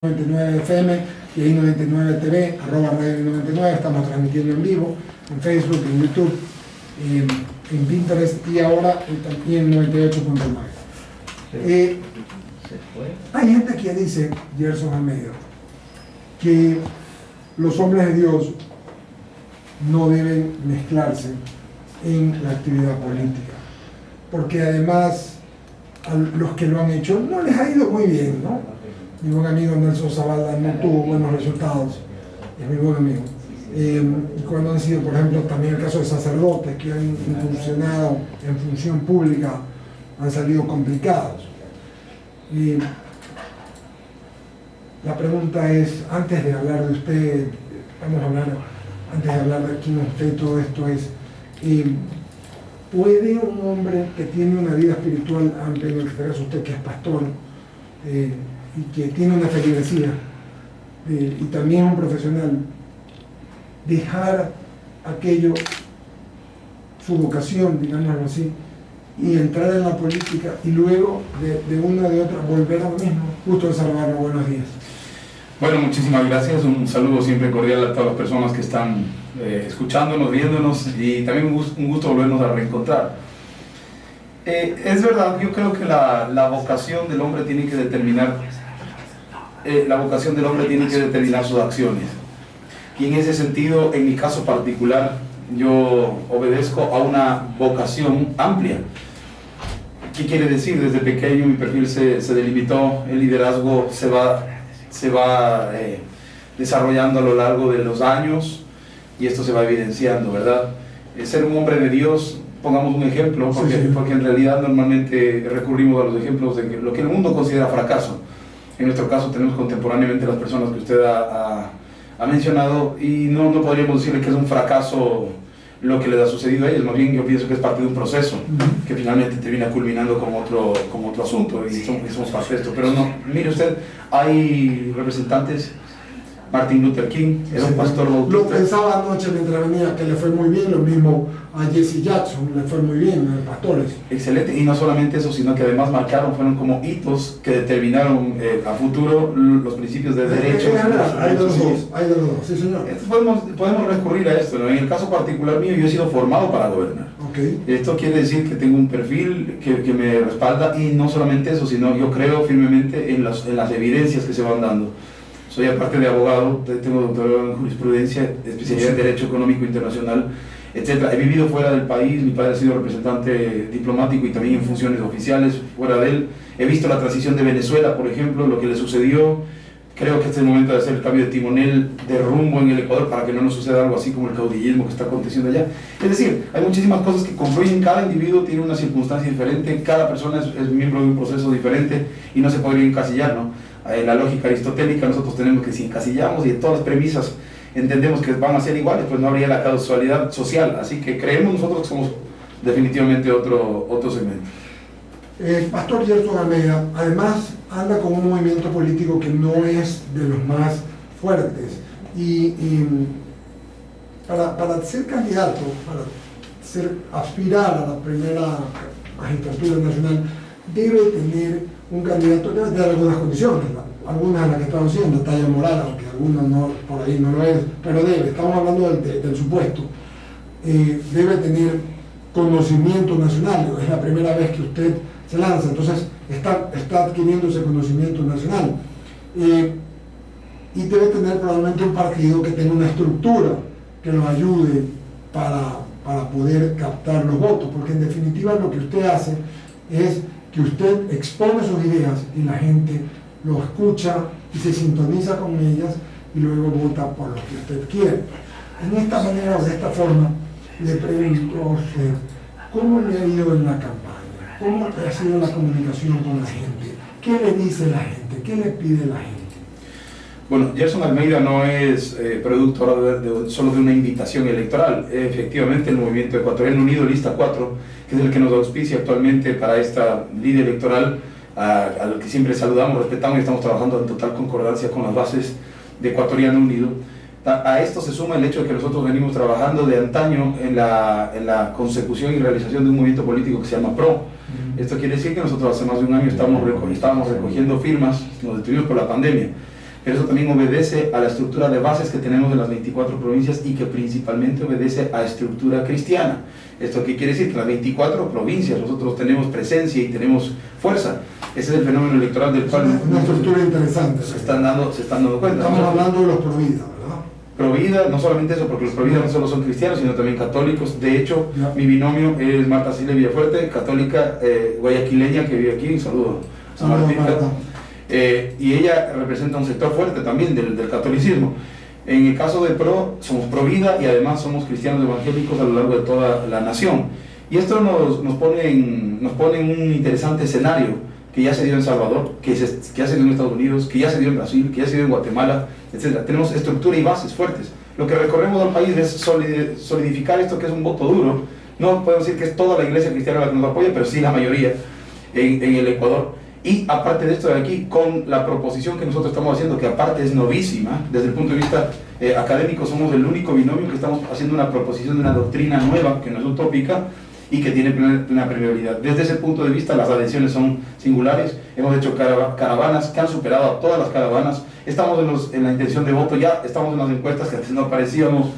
99 FM y ahí 99 TV, @radio99, estamos transmitiendo en vivo, en Facebook, en YouTube, en Pinterest y ahora también en 98.9. Hay gente que dice, Gerson Almeida, que los hombres de Dios no deben mezclarse en la actividad política, porque además a los que lo han hecho no les ha ido muy bien, ¿no? Mi buen amigo Nelson Zavala no tuvo buenos resultados, es mi buen amigo. Y cuando han sido, por ejemplo, también el caso de sacerdotes que han incursionado en función pública, han salido complicados. Y la pregunta es, antes de hablar de usted, antes de hablar de quién es usted, todo esto es, ¿puede un hombre que tiene una vida espiritual amplia, en este caso usted que es pastor, y que tiene una feligresía y también un profesional, dejar aquello, su vocación, digámoslo así, y entrar en la política y luego de una de otra volver a lo mismo? Justo de Salvador, buenos días. Bueno, muchísimas gracias, un saludo siempre cordial a todas las personas que están escuchándonos, viéndonos, y también un gusto volvernos a reencontrar. Es verdad, yo creo que la vocación del hombre tiene que determinar sus acciones, y en ese sentido, en mi caso particular, yo obedezco a una vocación amplia. ¿Qué quiere decir? Desde pequeño mi perfil se delimitó, el liderazgo se va desarrollando a lo largo de los años, y esto se va evidenciando, ¿verdad? Ser un hombre de Dios, pongamos un ejemplo, porque en realidad normalmente recurrimos a los ejemplos de lo que el mundo considera fracaso. En nuestro caso tenemos contemporáneamente las personas que usted ha mencionado, y no podríamos decirle que es un fracaso lo que les ha sucedido a ellos, más bien yo pienso que es parte de un proceso que finalmente termina culminando con otro asunto, y somos parte de esto. Pero no, mire usted, hay representantes. Martin Luther King era un pastor bautista. Lo pensaba anoche mientras venía, que le fue muy bien, lo mismo a Jesse Jackson, le fue muy bien, pastores. Excelente, y no solamente eso, sino que además fueron como hitos que determinaron a futuro los principios de derechos. Hay de los dos, sí señor. Podemos recurrir a esto, ¿no? En el caso particular mío, yo he sido formado para gobernar. Okay. Esto quiere decir que tengo un perfil que me respalda, y no solamente eso, sino yo creo firmemente en las evidencias que se van dando. Soy, aparte de abogado, tengo doctorado en jurisprudencia, especialidad en Derecho Económico Internacional, etc. He vivido fuera del país, mi padre ha sido representante diplomático y también en funciones oficiales fuera de él. He visto la transición de Venezuela, por ejemplo, lo que le sucedió. Creo que este es el momento de hacer el cambio de timonel de rumbo en el Ecuador para que no nos suceda algo así como el caudillismo que está aconteciendo allá. Es decir, hay muchísimas cosas que confluyen, cada individuo tiene una circunstancia diferente, cada persona es miembro de un proceso diferente y no se podría encasillar, ¿no? En la lógica aristotélica nosotros tenemos que, si encasillamos y en todas las premisas entendemos que van a ser iguales, pues no habría la causalidad social. Así que creemos nosotros que somos definitivamente otro segmento. Pastor Gerson Almeida, además anda con un movimiento político que no es de los más fuertes, y para ser candidato, aspirar a la primera magistratura nacional, debe tener un candidato, debe tener algunas condiciones, algunas de las que estamos haciendo, talla moral, aunque algunas no, por ahí no lo es, pero estamos hablando del supuesto. Debe tener conocimiento nacional, es la primera vez que usted se lanza, entonces está adquiriendo ese conocimiento nacional, y debe tener probablemente un partido que tenga una estructura que lo ayude para poder captar los votos, porque en definitiva lo que usted hace es que usted expone sus ideas y la gente lo escucha y se sintoniza con ellas y luego vota por lo que usted quiere. En esta manera o de esta forma le pregunto a usted, ¿cómo le ha ido en la campaña? ¿Cómo ha sido la comunicación con la gente? ¿Qué le dice la gente? ¿Qué le pide la gente? Bueno, Gerson Almeida no es producto solo de una invitación electoral. Efectivamente, el Movimiento Ecuatoriano Unido, Lista 4, que es el que nos auspicia actualmente para esta línea electoral, al que siempre saludamos, respetamos y estamos trabajando en total concordancia con las bases de Ecuatoriano Unido. A esto se suma el hecho de que nosotros venimos trabajando de antaño en la consecución y realización de un movimiento político que se llama PRO. Esto quiere decir que nosotros hace más de un año estábamos recogiendo firmas, nos detuvimos por la pandemia, pero eso también obedece a la estructura de bases que tenemos en las 24 provincias y que principalmente obedece a estructura cristiana. ¿Esto qué quiere decir? Que las 24 provincias nosotros tenemos presencia y tenemos fuerza. Ese es el fenómeno electoral del cual... Una estructura interesante. Se están dando cuenta. Estamos hablando de los Provida, ¿verdad? Provida, no solamente eso, porque los Provida no solo son cristianos, sino también católicos. De hecho, mi binomio es Marta Silvia Villafuerte, católica guayaquileña que vive aquí. Un saludo a Martita. Y ella representa un sector fuerte también del catolicismo. En el caso de PRO, somos Provida y además somos cristianos evangélicos a lo largo de toda la nación. Y esto nos pone en un interesante escenario que ya se dio en Salvador, que ya se dio en Estados Unidos, que ya se dio en Brasil, que ya se dio en Guatemala, etc. Tenemos estructura y bases fuertes. Lo que recorremos al país es solidificar esto que es un voto duro. No podemos decir que es toda la iglesia cristiana la que nos apoya, pero sí la mayoría en el Ecuador. Y aparte de esto de aquí, con la proposición que nosotros estamos haciendo, que aparte es novísima, desde el punto de vista académico somos el único binomio que estamos haciendo una proposición de una doctrina nueva, que no es utópica, y que tiene plena permeabilidad. Desde ese punto de vista las adhesiones son singulares, hemos hecho caravanas que han superado a todas las caravanas, estamos en la intención de voto, ya estamos en las encuestas que antes no aparecíamos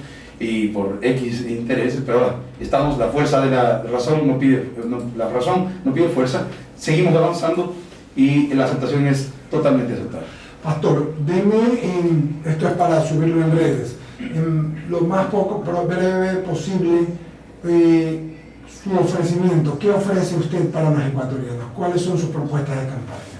y por X intereses, pero ahora estamos, la fuerza de la razón la razón no pide fuerza, seguimos avanzando y la aceptación es totalmente aceptable. Pastor, deme, esto es para subirlo en redes, en lo más poco, pero breve posible, su ofrecimiento. ¿Qué ofrece usted para los ecuatorianos? ¿Cuáles son sus propuestas de campaña?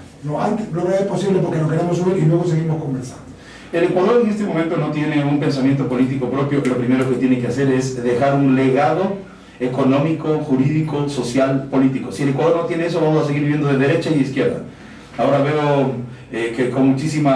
Lo breve posible porque lo queremos subir y luego seguimos conversando. El Ecuador en este momento no tiene un pensamiento político propio. Lo primero que tiene que hacer es dejar un legado económico, jurídico, social, político. Si el Ecuador no tiene eso, vamos a seguir viviendo de derecha y de izquierda. Ahora veo que con muchísimo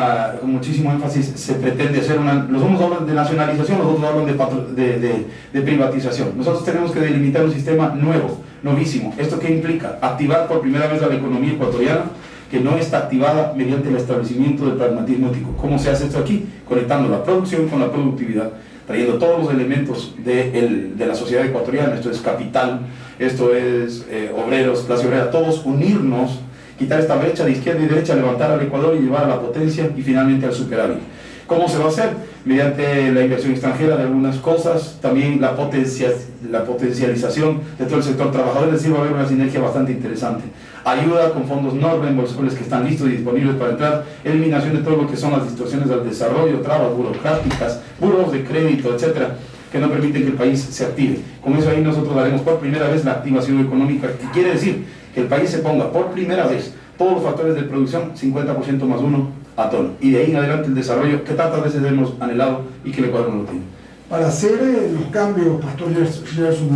énfasis se pretende hacer los unos hablan de nacionalización, los otros hablan de privatización. Nosotros tenemos que delimitar un sistema nuevo, novísimo. ¿Esto qué implica? Activar por primera vez a la economía ecuatoriana, que no está activada mediante el establecimiento del pragmatismo ético. ¿Cómo se hace esto aquí? Conectando la producción con la productividad, trayendo todos los elementos de la sociedad ecuatoriana. Esto es capital, esto es obreros, clase obrera, todos unirnos, quitar esta brecha de izquierda y derecha, levantar al Ecuador y llevar a la potencia y finalmente al superávit. ¿Cómo se va a hacer? Mediante la inversión extranjera de algunas cosas, también la potencialización de todo el sector trabajador, es decir, va a haber una sinergia bastante interesante. Ayuda con fondos no reembolsables que están listos y disponibles para entrar, eliminación de todo lo que son las distorsiones del desarrollo, trabas burocráticas, buros de crédito, etcétera, que no permiten que el país se active. Con eso ahí nosotros daremos por primera vez la activación económica, que quiere decir que el país se ponga por primera vez todos los factores de producción 50% más uno a tono, y de ahí en adelante el desarrollo que tantas veces hemos anhelado y que el Ecuador no lo tiene. Para hacer los cambios, Pastor Gerson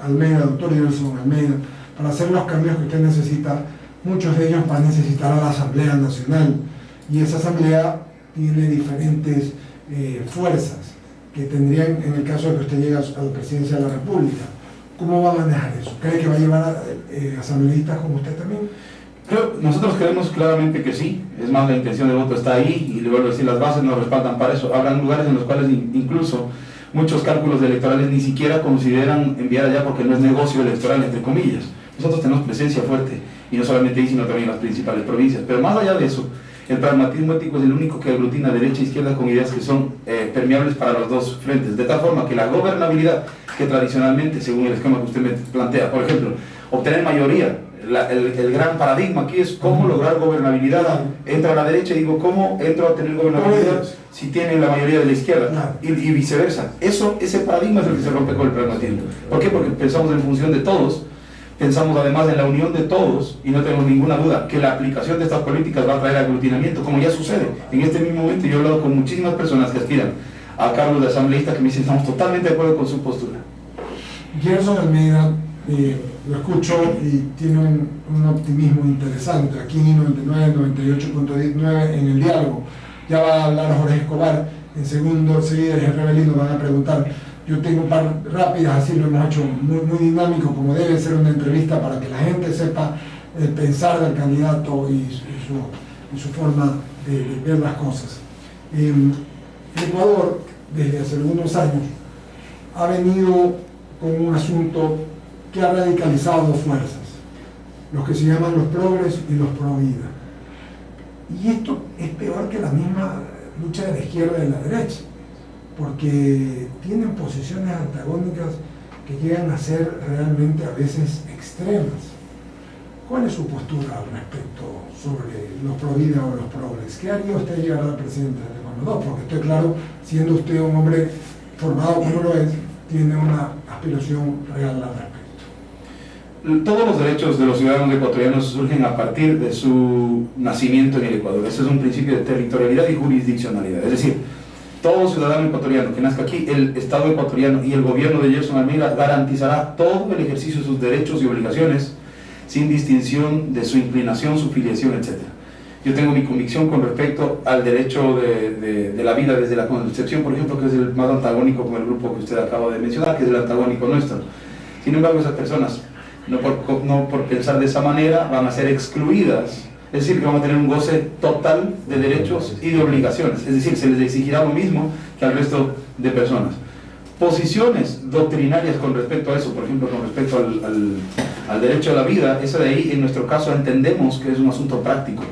Almeida, doctor Gerson Almeida, para hacer los cambios que usted necesita, muchos de ellos van a necesitar a la Asamblea Nacional, y esa Asamblea tiene diferentes fuerzas que tendrían, en el caso de que usted llegue a la presidencia de la República. ¿Cómo va a manejar eso? ¿Cree que va a llevar asambleístas como usted también? Nosotros creemos claramente que sí, es más, la intención de voto está ahí, y le vuelvo a decir, las bases nos respaldan para eso. Habrán lugares en los cuales incluso muchos cálculos electorales ni siquiera consideran enviar allá porque no es negocio electoral, entre comillas. Nosotros tenemos presencia fuerte, y no solamente ahí, sino también en las principales provincias. Pero más allá de eso, el pragmatismo ético es el único que aglutina derecha e izquierda con ideas que son permeables para los dos frentes, de tal forma que la gobernabilidad, que tradicionalmente, según el esquema que usted me plantea, por ejemplo, obtener mayoría, el gran paradigma aquí es cómo lograr gobernabilidad. Entra a la derecha y digo, ¿cómo entro a tener gobernabilidad si tiene la mayoría de la izquierda? Y viceversa. Ese paradigma es el que se rompe con el pragmatismo. ¿Por qué? Porque pensamos en función de todos, pensamos además en la unión de todos, y no tenemos ninguna duda que la aplicación de estas políticas va a traer aglutinamiento, como ya sucede. En este mismo momento yo he hablado con muchísimas personas que aspiran a cargos de asambleísta que me dicen, estamos totalmente de acuerdo con su postura. Gerson Almeida, lo escucho y tiene un optimismo interesante. Aquí en I99, 98.19 en el diálogo. Ya va a hablar Jorge Escobar, enseguida el Rebelino van a preguntar. Yo tengo un par rápidas, así lo hemos hecho muy dinámico, como debe ser una entrevista para que la gente sepa pensar del candidato y su forma de ver las cosas. El Ecuador, desde hace algunos años, ha venido con un asunto que ha radicalizado dos fuerzas, los que se llaman los progres y los pro vida. Y esto es peor que la misma lucha de la izquierda y de la derecha, porque tienen posiciones antagónicas que llegan a ser realmente a veces extremas. ¿Cuál es su postura al respecto sobre los pro-vida o los progres? ¿Qué haría usted llegar a la presidencia de los dos? Porque estoy claro, siendo usted un hombre formado como lo es, tiene una aspiración real al respecto. Todos los derechos de los ciudadanos ecuatorianos surgen a partir de su nacimiento en el Ecuador. Ese es un principio de territorialidad y jurisdiccionalidad. Es decir, todo ciudadano ecuatoriano que nazca aquí, el Estado ecuatoriano y el gobierno de Gerson Almeida garantizará todo el ejercicio de sus derechos y obligaciones sin distinción de su inclinación, su filiación, etc. Yo tengo mi convicción con respecto al derecho de la vida desde la concepción, por ejemplo, que es el más antagónico con el grupo que usted acaba de mencionar, que es el antagónico nuestro. Sin embargo, esas personas, no por pensar de esa manera, van a ser excluidas. Es decir, que van a tener un goce total de derechos y de obligaciones. Es decir, se les exigirá lo mismo que al resto de personas. Posiciones doctrinarias con respecto a eso, por ejemplo, con respecto al derecho a la vida, eso de ahí, en nuestro caso, entendemos que es un asunto práctico.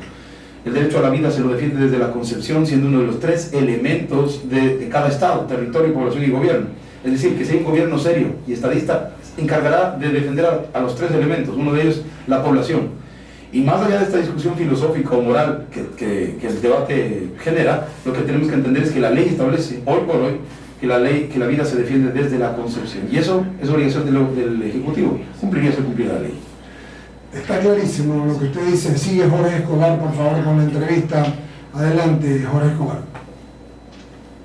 El derecho a la vida se lo defiende desde la concepción, siendo uno de los tres elementos de cada Estado, territorio, población y gobierno. Es decir, que si hay un gobierno serio y estadista, encargará de defender a los tres elementos, uno de ellos la población. Y más allá de esta discusión filosófica o moral que el debate genera, lo que tenemos que entender es que la ley establece, hoy por hoy, que la vida se defiende desde la concepción. Y eso es obligación del Ejecutivo. Cumpliría se cumplir la ley. Está clarísimo lo que usted dice. Sigue Jorge Escobar, por favor, con la entrevista. Adelante, Jorge Escobar.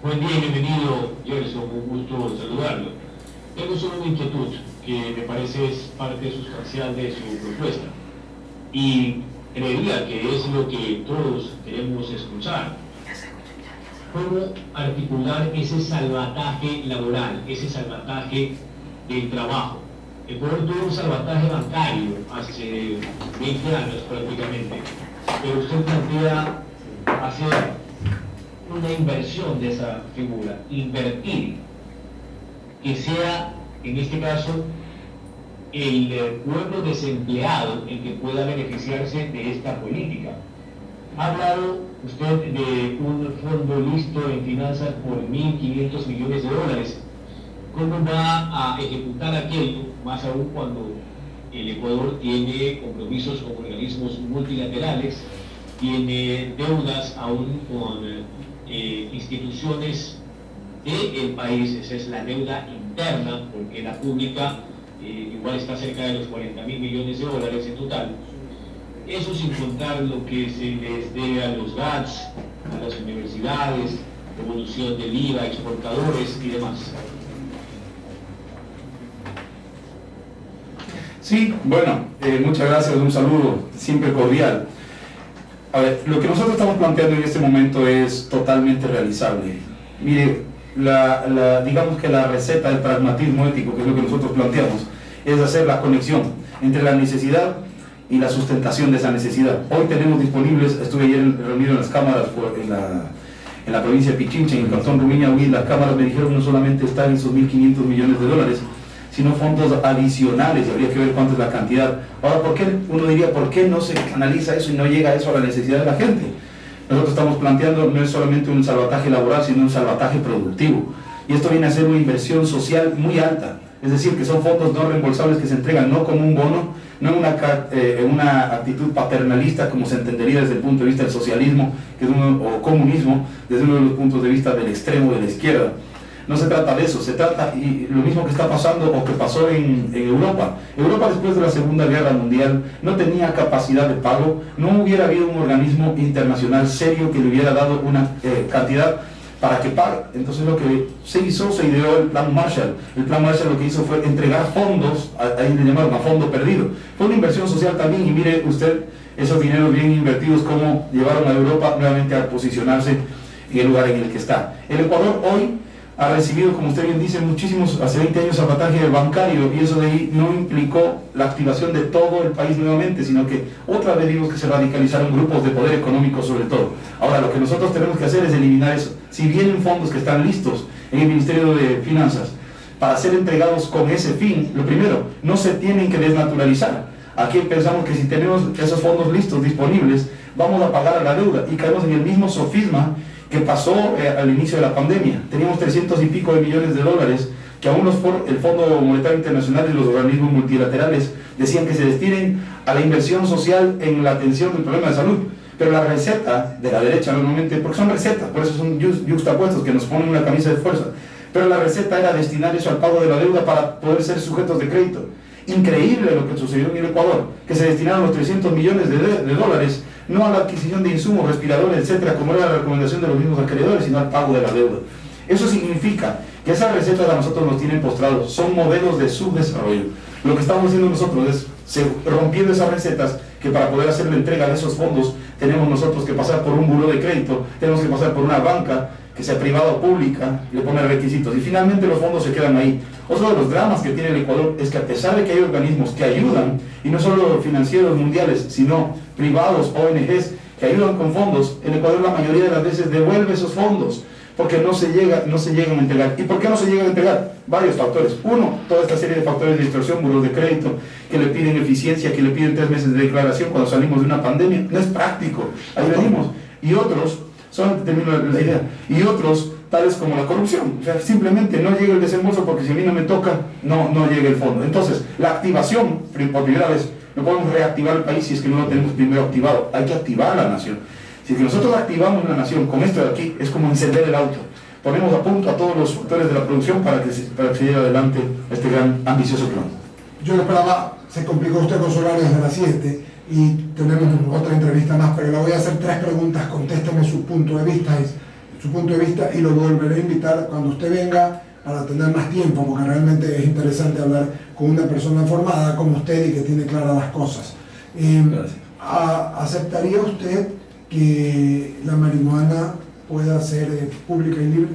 Buen día y bienvenido, Gerson. Un gusto saludarlo. Tengo solo una inquietud que me parece es parte sustancial de su propuesta. Y creería que es lo que todos queremos escuchar. ¿Cómo articular ese salvataje laboral, ese salvataje del trabajo? Ecuador tuvo un salvataje bancario hace 20 años prácticamente, pero usted plantea hacer una inversión de esa figura, invertir, que sea, en este caso, el pueblo desempleado el que pueda beneficiarse de esta política. Ha hablado usted de un fondo listo en finanzas por 1.500 millones de dólares. ¿Cómo va a ejecutar aquello, más aún cuando el Ecuador tiene compromisos con organismos multilaterales, tiene deudas aún con instituciones del país? Esa es la deuda interna, porque la pública igual está cerca de los 40.000 millones de dólares en total. Eso sin contar lo que se les debe a los GATS, a las universidades, evolución del IVA, exportadores y demás. Sí, bueno, muchas gracias, un saludo siempre cordial. A ver, lo que nosotros estamos planteando en este momento es totalmente realizable. Mire, digamos que la receta del pragmatismo ético, que es lo que nosotros planteamos, es hacer la conexión entre la necesidad y la sustentación de esa necesidad. Hoy tenemos disponibles, estuve ayer reunido en las cámaras en la provincia de Pichincha, en el cantón Rumiñahui, las cámaras me dijeron no solamente están esos 1.500 millones de dólares, sino fondos adicionales, y habría que ver cuánto es la cantidad. Ahora, uno diría, ¿por qué no se canaliza eso y no llega eso a la necesidad de la gente? Nosotros estamos planteando no es solamente un salvataje laboral, sino un salvataje productivo. Y esto viene a ser una inversión social muy alta. Es decir, que son fondos no reembolsables que se entregan no como un bono, no en una actitud paternalista como se entendería desde el punto de vista del socialismo o comunismo, desde uno de los puntos de vista del extremo de la izquierda. No se trata de eso, se trata, y lo mismo que está pasando o que pasó en Europa. Europa después de la Segunda Guerra Mundial no tenía capacidad de pago, no hubiera habido un organismo internacional serio que le hubiera dado una cantidad para que pague. Entonces lo que se hizo, se ideó el Plan Marshall. El Plan Marshall lo que hizo fue entregar fondos, ahí le llamaron a fondo perdido. Fue una inversión social también, y mire usted esos dineros bien invertidos, cómo llevaron a Europa nuevamente a posicionarse en el lugar en el que está. El Ecuador hoy ha recibido, como usted bien dice, muchísimos, hace 20 años, salvataje bancario, y eso de ahí no implicó la activación de todo el país nuevamente, sino que otra vez vimos que se radicalizaron grupos de poder económico sobre todo. Ahora, lo que nosotros tenemos que hacer es eliminar eso. Si vienen fondos que están listos en el Ministerio de Finanzas para ser entregados con ese fin, lo primero, no se tienen que desnaturalizar. Aquí pensamos que si tenemos esos fondos listos, disponibles, vamos a pagar a la deuda, y caemos en el mismo sofisma que pasó al inicio de la pandemia. Teníamos 300 y pico de millones de dólares que aún el Fondo Monetario Internacional y los organismos multilaterales decían que se destinen a la inversión social en la atención del problema de salud. Pero la receta de la derecha normalmente, porque son recetas, por eso son yuxtapuestos que nos ponen una camisa de fuerza, pero la receta era destinar eso al pago de la deuda para poder ser sujetos de crédito. Increíble lo que sucedió en el Ecuador, que se destinaron los 300 millones de dólares no a la adquisición de insumos, respiradores, etcétera, como era la recomendación de los mismos acreedores, sino al pago de la deuda. Eso significa que esas recetas a nosotros nos tienen postrados, son modelos de subdesarrollo. Lo que estamos haciendo nosotros es rompiendo esas recetas, que para poder hacer la entrega de esos fondos tenemos nosotros que pasar por un buró de crédito, tenemos que pasar por una banca, que sea privada o pública, le pone requisitos y finalmente los fondos se quedan ahí. Otro de los dramas que tiene el Ecuador es que a pesar de que hay organismos que ayudan, y no solo financieros mundiales, sino privados, ONGs, que ayudan con fondos, el Ecuador la mayoría de las veces devuelve esos fondos, porque no se llegan a entregar. ¿Y por qué no se llegan a entregar? Varios factores. Uno, toda esta serie de factores de distorsión, buros de crédito, que le piden eficiencia, que le piden 3 meses de declaración cuando salimos de una pandemia. No es práctico. Ahí venimos. Y otros, solamente termino la idea, y otros, tales como la corrupción. O sea, simplemente no llega el desembolso porque si a mí no me toca, no llega el fondo. Entonces, la activación, por primera vez, no podemos reactivar el país si es que no lo tenemos primero activado. Hay que activar la nación. Si nosotros activamos la nación con esto de aquí, es como encender el auto. Ponemos a punto a todos los factores de la producción para que se lleve adelante este gran, ambicioso plan. Yo lo esperaba, se complicó usted con su horario desde las 7 y tenemos otra entrevista más, pero le voy a hacer 3 preguntas, contésteme su punto de vista y lo volveré a invitar cuando usted venga para tener más tiempo, porque realmente es interesante hablar con una persona formada como usted y que tiene claras las cosas. ¿Aceptaría usted que la marihuana pueda ser pública y libre?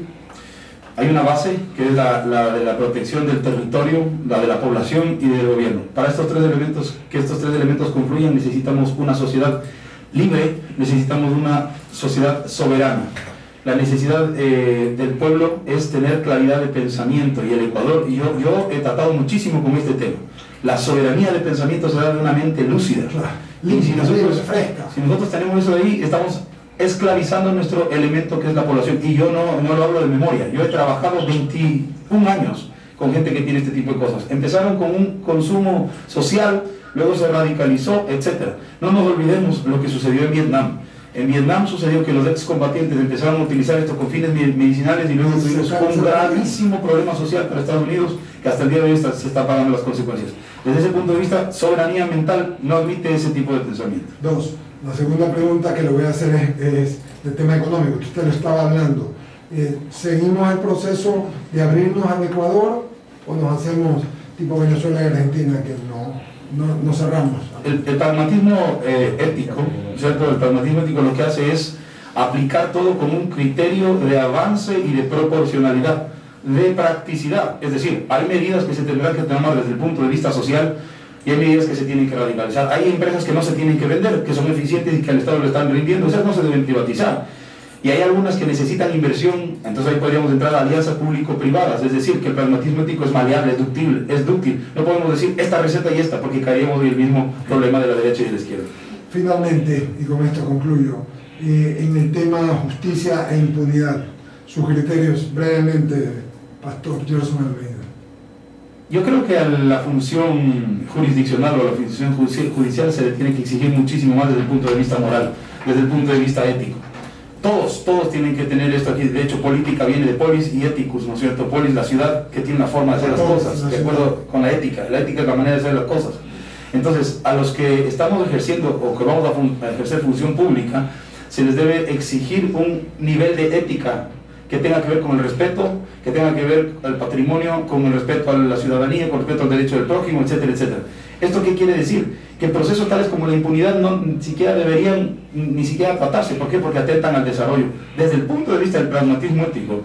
Hay una base que es la de la protección del territorio, la de la población y del gobierno. Para estos 3 elementos, que estos 3 elementos confluyan, necesitamos una sociedad libre, necesitamos una sociedad soberana. La necesidad del pueblo es tener claridad de pensamiento, y el Ecuador, y yo he tratado muchísimo con este tema. La soberanía de pensamiento se da de una mente lúcida. Y si nosotros tenemos eso de ahí, estamos esclavizando nuestro elemento que es la población. Y yo no lo hablo de memoria. Yo he trabajado 21 años con gente que tiene este tipo de cosas. Empezaron con un consumo social, luego se radicalizó, etc. No nos olvidemos lo que sucedió en Vietnam. En Vietnam sucedió que los excombatientes empezaron a utilizar esto con fines medicinales y luego tuvimos un gravísimo problema social para Estados Unidos que hasta el día de hoy se está pagando las consecuencias. Desde ese punto de vista, soberanía mental no admite ese tipo de pensamiento. 2. La segunda pregunta que le voy a hacer es del tema económico, que usted lo estaba hablando. ¿Seguimos el proceso de abrirnos al Ecuador o nos hacemos tipo Venezuela y Argentina, que no cerramos? El pragmatismo ético, ¿cierto? El pragmatismo ético lo que hace es aplicar todo con un criterio de avance y de proporcionalidad, de practicidad. Es decir, hay medidas que se tendrán que tomar desde el punto de vista social y hay medidas que se tienen que radicalizar. Hay empresas que no se tienen que vender, que son eficientes y que al Estado le están rindiendo, esas no se deben privatizar. Y hay algunas que necesitan inversión, entonces ahí podríamos entrar a alianzas público-privadas, es decir, que el pragmatismo ético es maleable, es dúctil. No podemos decir esta receta y esta, porque caeríamos en el mismo problema de la derecha y de la izquierda. Finalmente, y con esto concluyo, en el tema justicia e impunidad, sus criterios brevemente, Pastor Gerson Almeida. Yo creo que a la función jurisdiccional o a la función judicial se le tiene que exigir muchísimo más desde el punto de vista moral, desde el punto de vista ético. Todos tienen que tener esto aquí. De hecho, política viene de polis y éticos, ¿no es cierto? Polis, la ciudad que tiene una forma de hacer las cosas, de acuerdo con la ética. La ética es la manera de hacer las cosas. Entonces, a los que estamos ejerciendo o que vamos a ejercer función pública, se les debe exigir un nivel de ética que tenga que ver con el respeto, que tenga que ver al patrimonio, con el respeto a la ciudadanía, con respeto al derecho del prójimo, etcétera, etcétera. ¿Esto qué quiere decir? Que procesos tales como la impunidad ni siquiera deberían ni siquiera tratarse. ¿Por qué? Porque atentan al desarrollo. Desde el punto de vista del pragmatismo ético,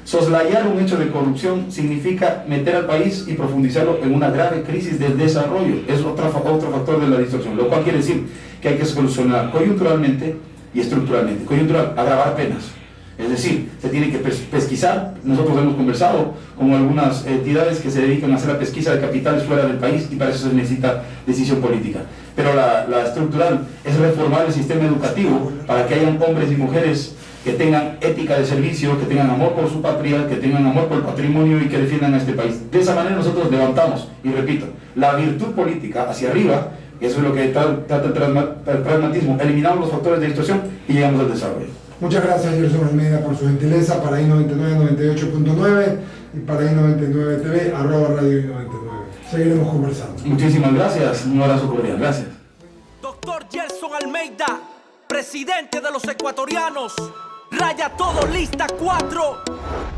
soslayar un hecho de corrupción significa meter al país y profundizarlo en una grave crisis de desarrollo. Es otro factor de la distorsión, lo cual quiere decir que hay que solucionar coyunturalmente y estructuralmente. Coyuntural, agravar penas. Es decir, se tiene que pesquisar. Nosotros hemos conversado con algunas entidades que se dedican a hacer la pesquisa de capitales fuera del país y para eso se necesita decisión política. Pero la estructural es reformar el sistema educativo para que hayan hombres y mujeres que tengan ética de servicio, que tengan amor por su patria, que tengan amor por el patrimonio y que defiendan a este país. De esa manera nosotros levantamos, y repito, la virtud política hacia arriba, y eso es lo que trata el pragmatismo, eliminamos los factores de distorsión y llegamos al desarrollo. Muchas gracias, Gerson Almeida, por su gentileza. Para I99 98.9 y para I99 TV, @Radio I99. Seguiremos conversando. Muchísimas gracias, un abrazo cordial, gracias. Doctor Gerson Almeida, presidente de los ecuatorianos. Raya todo, lista 4.